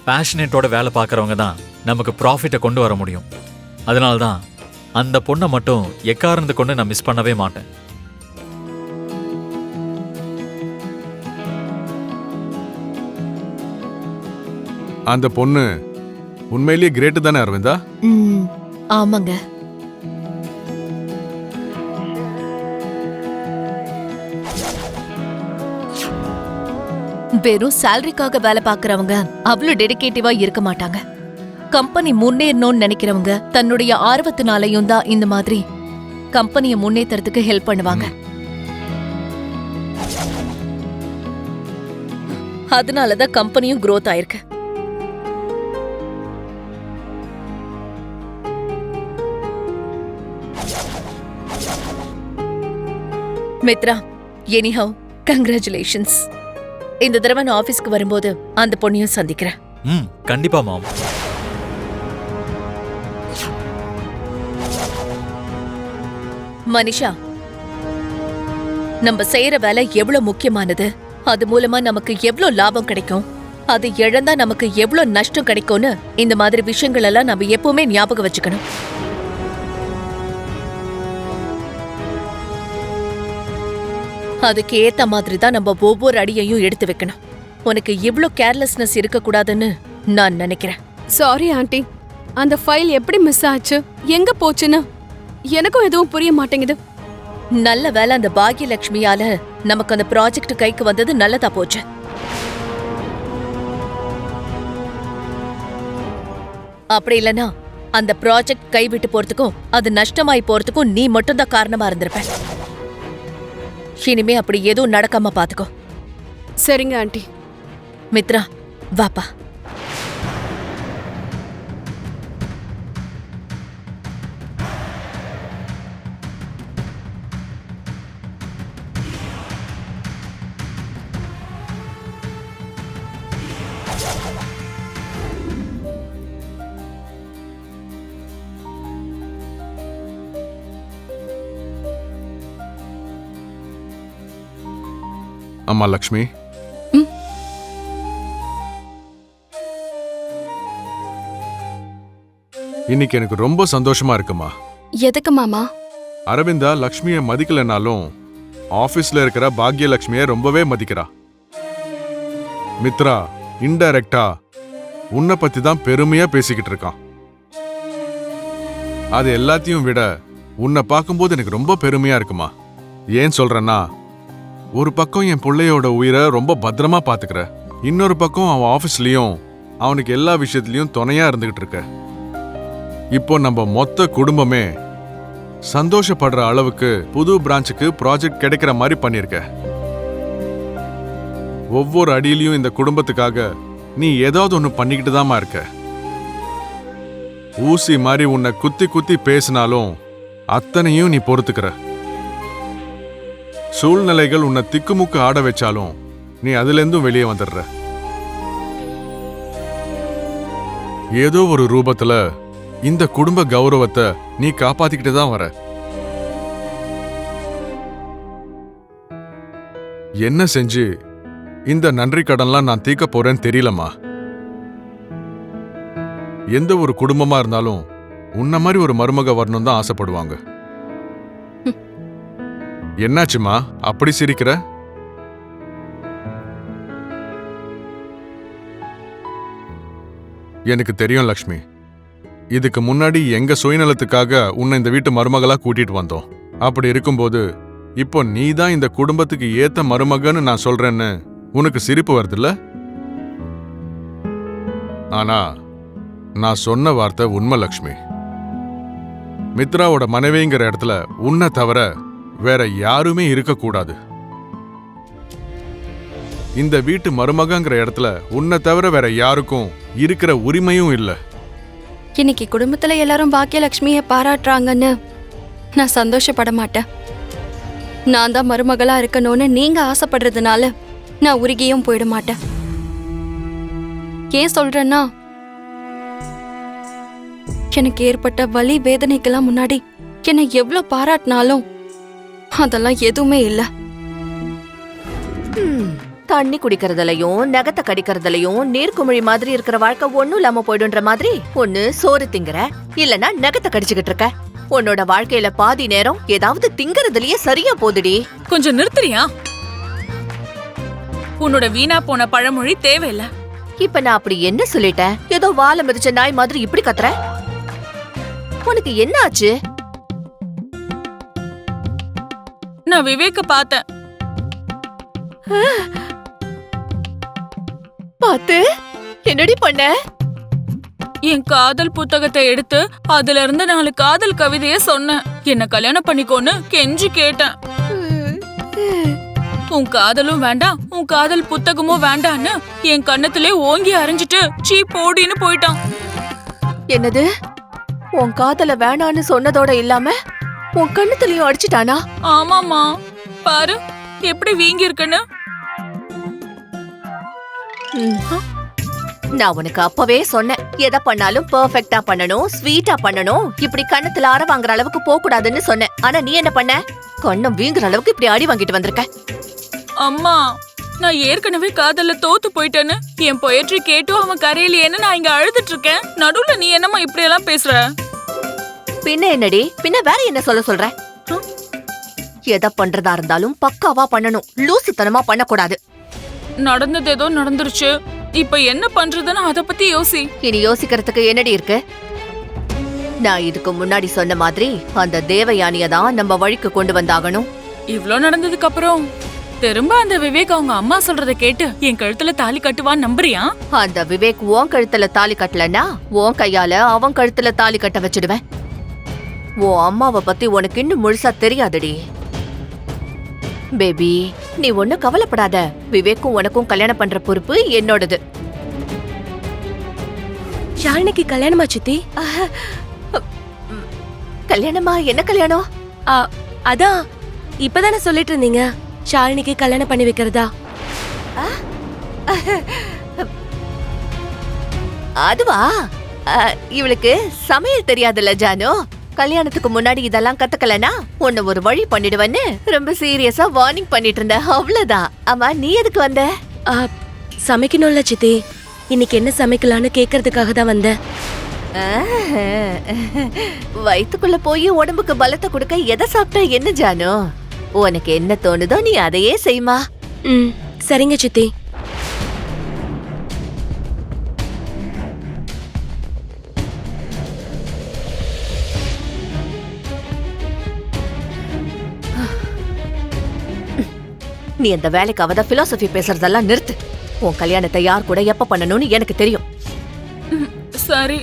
பேஷனேட்டோட வேலை பார்க்குறவங்க தான் நமக்கு ப்ராஃபிட்டை கொண்டு வர முடியும். அதனால தான் அந்த பொண்ணை மட்டும் எக்காரணத்தை கொண்டு நான் மிஸ் பண்ணவே மாட்டேன். அந்த பொண்ணு உண்மையிலேயே கிரேட்டு தானே அரவிந்தா? ஆமாங்க. வெறும் சேலரிக்காக வேலை பார்க்கறவங்க அவ்வளவு டெடிகேட்டிவா இருக்க மாட்டாங்க. கம்பெனி முன்னேறணும்னு நினைக்கிறவங்க தன்னுடைய ஆர்வத்தினாலையும் தான் இந்த மாதிரி கம்பெனியை முன்னேற்றத்துக்கு ஹெல்ப் பண்ணுவாங்க. அதனாலதான் கம்பெனியும் growth ஆயிருக்கு. Mitra, anyhow congratulations. இந்த தடவை நான் ஆபீஸ்க்கு வரும்போது அந்த பொண்ணையும் சந்திக்கிறேன். கண்டிப்பா மாம். மனிஷா, நம்ம செய்யற வேலை எவ்வளவு முக்கியமானது, அது மூலமா நமக்கு எவ்வளவு லாபம் கிடைக்கும், அது இழந்தா நமக்கு எவ்வளவு நஷ்டம் கிடைக்கும்னு இந்த மாதிரி விஷயங்கள் எல்லாம் நம்ம எப்பவுமே ஞாபகம் வச்சுக்கணும். அதுக்கு ஏத்த மாதிரி தான் நம்ம ஒவ்வொரு அடியையும் எடுத்து வைக்கணும். உனக்கு இவ்ளோ கேர்லெஸ்னஸ் இருக்க கூடாதுன்னு நான் நினைக்கிறேன். சாரி ஆண்டி, அந்த ஃபைல் எப்படி மிஸ் ஆச்சு, எங்க போச்சுன்னு எனக்கும் எதுவும் புரிய மாட்டேங்குது. நல்ல வேலை அந்த பாக்யலட்சுமியால நமக்கு அந்த ப்ராஜெக்ட் கைக்கு வந்தது நல்லதா போச்சு. அப்படி இல்லனா அந்த ப்ராஜெக்ட் கைவிட்டு போறதுக்கும் அது நஷ்டமாயி போறதுக்கும் நீ மட்டும்தான் காரணமா இருந்திருப்ப. இனிமே அப்படி எதுவும் நடக்காம பாத்துக்கோ. சரிங்க ஆண்டி. மித்ரா, வாப்பா. அம்மா லக்ஷ்மி, இன்னைக்கு எனக்கு ரொம்ப சந்தோஷமா இருக்குமா. எதுக்கு மாமா? அரவிந்தா லக்ஷ்மியை மதிக்கலனாலும் ஆபீஸ்ல இருக்கிற பாக்யலட்சுமியை ரொம்பவே மதிக்கிறா. மித்ரா இன்டைரக்டா உன்னை பத்தி தான் பெருமையா பேசிக்கிட்டு இருக்கான். அது எல்லாத்தையும் விட உன்னை பார்க்கும்போது எனக்கு ரொம்ப பெருமையா இருக்குமா. ஏன் சொல்றேன்னா, ஒரு பக்கம் என் பிள்ளையோட உயிரை ரொம்ப பத்திரமா பாத்துக்கிற, இன்னொரு பக்கம் அவன் ஆபீஸ்லயும் அவனுக்கு எல்லா விஷயத்திலயும் துணையா இருந்துகிட்டு இருக்க. இப்போ நம்ம மொத்த குடும்பமே சந்தோஷப்படுற அளவுக்கு புது பிரான்ச்சுக்கு ப்ராஜெக்ட் கிடைக்கிற மாதிரி பண்ணிருக்க. ஒவ்வொரு அடியிலையும் இந்த குடும்பத்துக்காக நீ ஏதாவது ஒண்ணு பண்ணிக்கிட்டு தாமா இருக்க. ஊசி மாதிரி உன்னை குத்தி குத்தி பேசினாலும் அத்தனையும் நீ பொறுத்துக்கிற. சூழ்நிலைகள் உன்னை திக்குமுக்கு ஆட வச்சாலும் நீ அதுல இருந்தும் வெளியே வந்துடுற. ஏதோ ஒரு ரூபத்துல இந்த குடும்ப கௌரவத்தை நீ காப்பாத்திக்கிட்டு தான் வர. என்ன செஞ்சு இந்த நன்றி கடன்லாம் நான் தீர்க்க போறேன்னு தெரியலம்மா. எந்த ஒரு குடும்பமா இருந்தாலும் உன்ன மாதிரி ஒரு மருமக வரணும் தான் ஆசைப்படுவாங்க. என்னாச்சுமா அப்படி சிரிக்கிற? எனக்கு தெரியும் லக்ஷ்மி, இதுக்கு முன்னாடி எங்க சுயநலத்துக்காக உன்னை இந்த வீட்டு மருமகளா கூட்டிட்டு வந்தோம். அப்படி இருக்கும்போது இப்போ நீ தான் இந்த குடும்பத்துக்கு ஏத்த மருமகன்னு நான் சொல்றேன்னு உனக்கு சிரிப்பு வருதுல்ல? ஆனா நான் சொன்ன வார்த்தை உண்மை லக்ஷ்மி. மித்ராவோட மனைவிங்கிற இடத்துல உன்னை தவிர வேற யாருமே இருக்கக்கூடாது. இந்த வீட்டு மருமகங்கிற இடத்துல உன்னை தவிர வேற யாருக்கும் இருக்கிற உரிமையும் இல்ல. இன்னைக்கு குடும்பத்துல எல்லாரும் பாக்கியலட்சுமியை பாராட்டுறாங்கன்னு நான் சந்தோஷப்பட மாட்டேன். நான் தான் மருமகளா இருக்கணும்னு நீங்க ஆசைப்படுறதுனால நான் உருகியும் போயிட மாட்டேன். ஏன் சொல்றேன்னா, எனக்கு ஏற்பட்ட வலி வேதனைக்கெல்லாம் முன்னாடி என்னை எவ்வளவு பாராட்டினாலும் அதெல்லாம் எதுவுமே இல்ல. தண்ணி குடிக்கிறதுலயும் நகத்தை கடிக்கிறதுலயும் நீர்க்குமிழி மாதிரி இருக்கிற வாழ்க்கை ஒண்ணும் இல்லாம போயிடுன்ற மாதிரி ஒண்ணு சோறு திங்குற இல்லனா நகத்தை கடிச்சுக்கிட்டு இருக்க. உன்னோட வாழ்க்கையில பாதி நேரம் ஏதாவது திங்கறதுலயே சரியா போகுதுடி. கொஞ்சம் நிறுத்துறியா? உன்னோட வீணா போன பழமொழி தேவையில்ல. இப்ப நான் அப்படி என்ன சொல்லிட்டேன்? ஏதோ வாழை மிதிச்ச நாய் மாதிரி இப்படி கத்துற. உனக்கு என்ன ஆச்சு? நான் விவேக்க பார்த்தேன். பாத்து என்னடி பண்ண? என் காதல் புத்தகத்தை எடுத்து அதுல இருந்து 4 காதல் கவிதைய சொன்னேன். என்ன கல்யாணம் பண்ணிக்கோன்னு கெஞ்சி கேட்டேன். உன் காதலும் வேண்டாம், உன் காதல் புத்தகமும் வேண்டான்னு என் கண்ணத்திலே ஓங்கி அரைஞ்சிட்டு சீ போடின்னு போயிட்டான். என்னது? உன் காதல வேணான்னு சொன்னதோட இல்லாம உன் கண்ணத்துலயும் அடிச்சிட்டானா? ஆமாமா, பாரு எப்படி வீங்கி இருக்குன்னு. நான் உனக்கு அப்பவே சொன்னேன், எதை பண்ணாலும் பெர்ஃபெக்ட்டா பண்ணணும், ஸ்வீட்டா பண்ணணும், இப்படி கண்ணத்துல அற வாங்குற அளவுக்கு போக கூடாதுன்னு சொன்னேன். ஆனா நீ என்ன பண்ண? கண்ணம் வீங்குற அளவுக்கு இப்படி அடி வாங்கிட்டு வந்திருக்க. அம்மா, நான் ஏற்கனவே காதல்ல தோத்து போயிட்டேன்னு என் பொயட்ரி கேட்டும் அவன் கரையிலேன்னு நான் இங்க அழுதுட்டு இருக்கேன். நடுவுல நீ என்னம்மா இப்படி எல்லாம் பேசுற? பின்ன என்னடி? பின்ன வேற என்ன சொல்ற? எதை பண்றதா இருந்தாலும் பக்காவா பண்ணணும், லூசுத்தனமா பண்ணக்கூடாது. நடந்தது ஏதோ நடந்துருச்சு, இப்ப என்ன பண்றதுன்னு அத பத்தி யோசி. இனி யோசிக்கிறதுக்கு என்னடி இருக்கு? நான் இதுக்கு முன்னாடி சொன்ன மாதிரி அந்த தேவயானிய தான் நம்ம வழிக்கு கொண்டு வந்தாகணும். இவ்ளோ நடந்ததுக்கு அப்புறம் திரும்ப அந்த விவேக் அவங்க அம்மா சொல்றத கேட்டு என் கழுத்துல தாலி கட்டுவான்னு நம்புறியா? அந்த விவேக் உன் கழுத்துல தாலி கட்டலன்னா உன் கையால அவன் கழுத்துல தாலி கட்ட வச்சிடுவேன். உன் அம்மாவை பத்தி உனக்கு இன்னும் முழுசா தெரியாதுடி. பேபி, நீ ஒன்னும் கவலைப்படாத. விவேக்கும் உனக்கும் கல்யாணம் பண்ற பொறுப்பு என்னோடது. ஷாலினிக்கு கல்யாணமா சித்தி? கல்யாணமா? என்ன கல்யாணம்? அதான் இப்பதானே சொல்லிட்டு இருந்தீங்க ஷாலினிக்கு கல்யாணம் பண்ணி வைக்கிறதா. அதுவா? இவளுக்கு சமையல் தெரியாதுல்ல ஜானு. கல்யாணத்துக்கு முன்னாடி இதெல்லாம் கத்துக்கலனா உன்னை ஒரு வழி பண்ணிடுவேன்னு ரொம்ப சீரியஸா வார்னிங் பண்ணிட்டு இருந்த, அவ்வளவுதான். ஆமா, நீ எதுக்கு வந்த? சமைக்கணும்ல சித்தி, இன்னைக்கு என்ன சமைக்கலான்னு கேக்குறதுக்காக தான் வந்தேன். வயித்துக்குள்ள போய் உடம்புக்கு பலத்தை கொடுக்க எதை சாப்பிட்டா என்ன ஜானு? உனக்கு என்ன தோணுதோ நீ அதையே செய்மா. சரிங்க சித்தி. நீ அந்த வேலைக்கு அவத பிலாசபி பேசுறதெல்லாம் நிறுத்து. உன் கல்யாணத்தை யார் கூட எப்ப பண்ணணும்னு எனக்கு தெரியும். சரி.